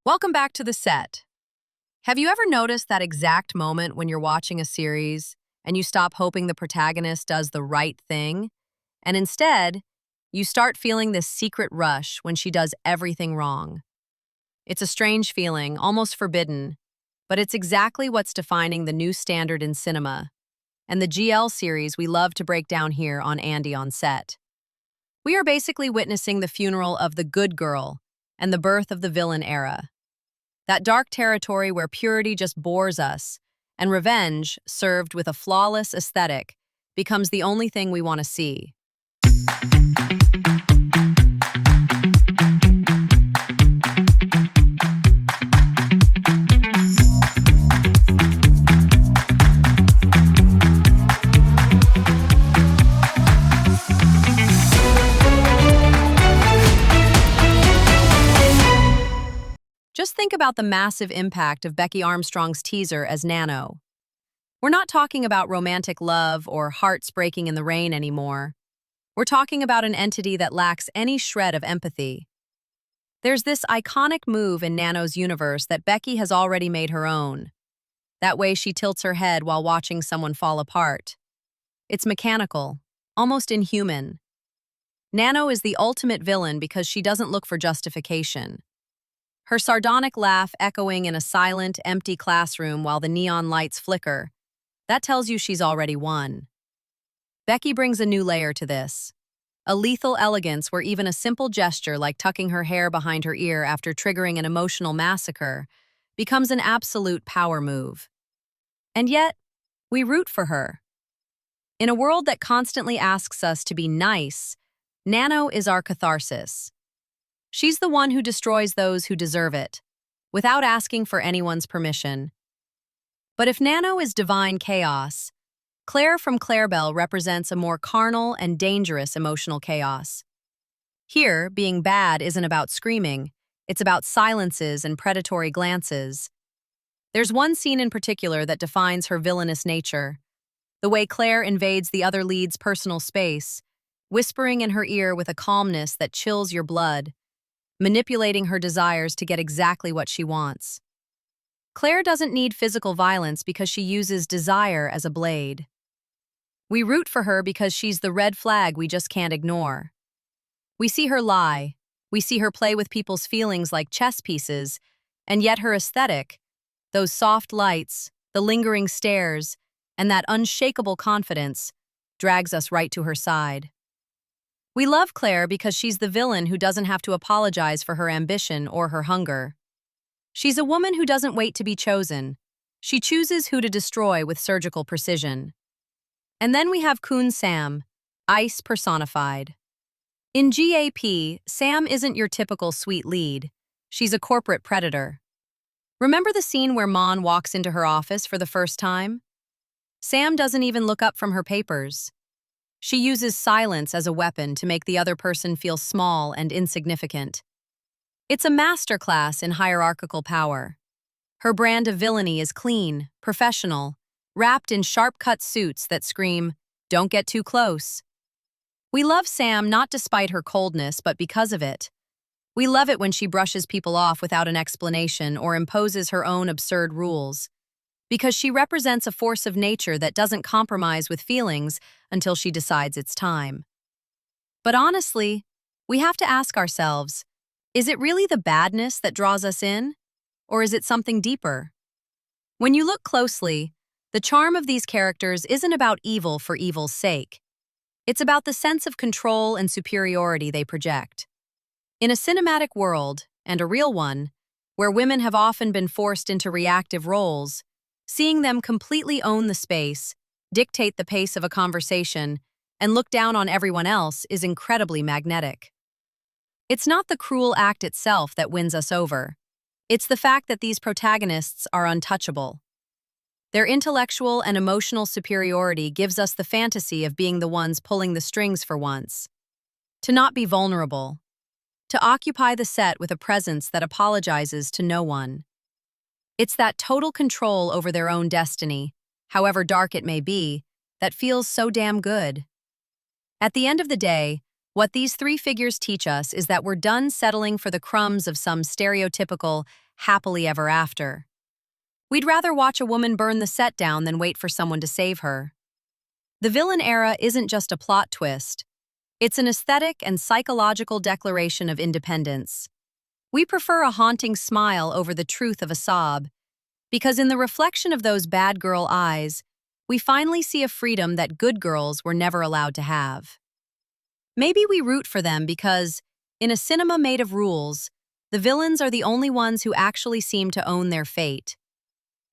Welcome back to the set. Have you ever noticed that exact moment when you're watching a series and you stop hoping the protagonist does the right thing, and instead, you start feeling this secret rush when she does everything wrong? It's a strange feeling, almost forbidden, but it's exactly what's defining the new standard in cinema and the GL series we love to break down here on Andy on Set. We are basically witnessing the funeral of the good girl and the birth of the villain era. That dark territory where purity just bores us, and revenge, served with a flawless aesthetic, becomes the only thing we want to see. Just think about the massive impact of Becky Armstrong's teaser as Nanno. We're not talking about romantic love or hearts breaking in the rain anymore. We're talking about an entity that lacks any shred of empathy. There's this iconic move in Nanno's universe that Becky has already made her own. That way she tilts her head while watching someone fall apart. It's mechanical, almost inhuman. Nanno is the ultimate villain because she doesn't look for justification. Her sardonic laugh echoing in a silent, empty classroom while the neon lights flicker, that tells you she's already won. Becky brings a new layer to this. A lethal elegance where even a simple gesture like tucking her hair behind her ear after triggering an emotional massacre becomes an absolute power move. And yet, we root for her. In a world that constantly asks us to be nice, Nanno is our catharsis. She's the one who destroys those who deserve it, without asking for anyone's permission. But if Nanno is divine chaos, Clare from Clairebell represents a more carnal and dangerous emotional chaos. Here, being bad isn't about screaming, it's about silences and predatory glances. There's one scene in particular that defines her villainous nature: the way Clare invades the other lead's personal space, whispering in her ear with a calmness that chills your blood, manipulating her desires to get exactly what she wants. Clare doesn't need physical violence because she uses desire as a blade. We root for her because she's the red flag we just can't ignore. We see her lie, we see her play with people's feelings like chess pieces, and yet her aesthetic, those soft lights, the lingering stares, and that unshakable confidence, drags us right to her side. We love Clare because she's the villain who doesn't have to apologize for her ambition or her hunger. She's a woman who doesn't wait to be chosen. She chooses who to destroy with surgical precision. And then we have Khun Sam, ice personified. In GAP, Sam isn't your typical sweet lead. She's a corporate predator. Remember the scene where Mon walks into her office for the first time? Sam doesn't even look up from her papers. She uses silence as a weapon to make the other person feel small and insignificant. It's a masterclass in hierarchical power. Her brand of villainy is clean, professional, wrapped in sharp-cut suits that scream, "Don't get too close." We love Sam not despite her coldness, but because of it. We love it when she brushes people off without an explanation or imposes her own absurd rules, because she represents a force of nature that doesn't compromise with feelings until she decides it's time. But honestly, we have to ask ourselves, is it really the badness that draws us in? Or is it something deeper? When you look closely, the charm of these characters isn't about evil for evil's sake. It's about the sense of control and superiority they project. In a cinematic world, and a real one, where women have often been forced into reactive roles, seeing them completely own the space, dictate the pace of a conversation, and look down on everyone else is incredibly magnetic. It's not the cruel act itself that wins us over. It's the fact that these protagonists are untouchable. Their intellectual and emotional superiority gives us the fantasy of being the ones pulling the strings for once. To not be vulnerable. To occupy the set with a presence that apologizes to no one. It's that total control over their own destiny, however dark it may be, that feels so damn good. At the end of the day, what these three figures teach us is that we're done settling for the crumbs of some stereotypical, happily ever after. We'd rather watch a woman burn the set down than wait for someone to save her. The villain era isn't just a plot twist. It's an aesthetic and psychological declaration of independence. We prefer a haunting smile over the truth of a sob, because in the reflection of those bad girl eyes, we finally see a freedom that good girls were never allowed to have. Maybe we root for them because, in a cinema made of rules, the villains are the only ones who actually seem to own their fate.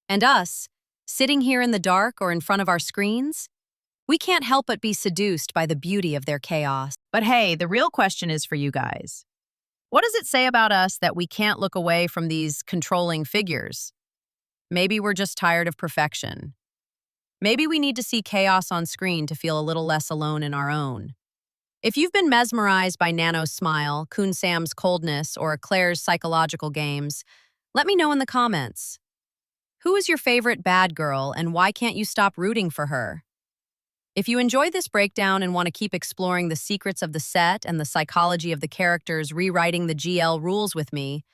And us, sitting here in the dark or in front of our screens, we can't help but be seduced by the beauty of their chaos. But hey, the real question is for you guys. What does it say about us that we can't look away from these controlling figures? Maybe we're just tired of perfection. Maybe we need to see chaos on screen to feel a little less alone in our own. If you've been mesmerized by Nanno's smile, Khun Sam's coldness, or Clare's psychological games, let me know in the comments. Who is your favorite bad girl and why can't you stop rooting for her? If you enjoyed this breakdown and want to keep exploring the secrets of the set and the psychology of the characters rewriting the GL rules with me,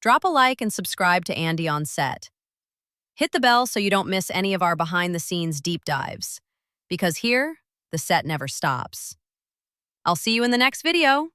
drop a like and subscribe to Andy on Set. Hit the bell so you don't miss any of our behind-the-scenes deep dives, because here, the set never stops. I'll see you in the next video.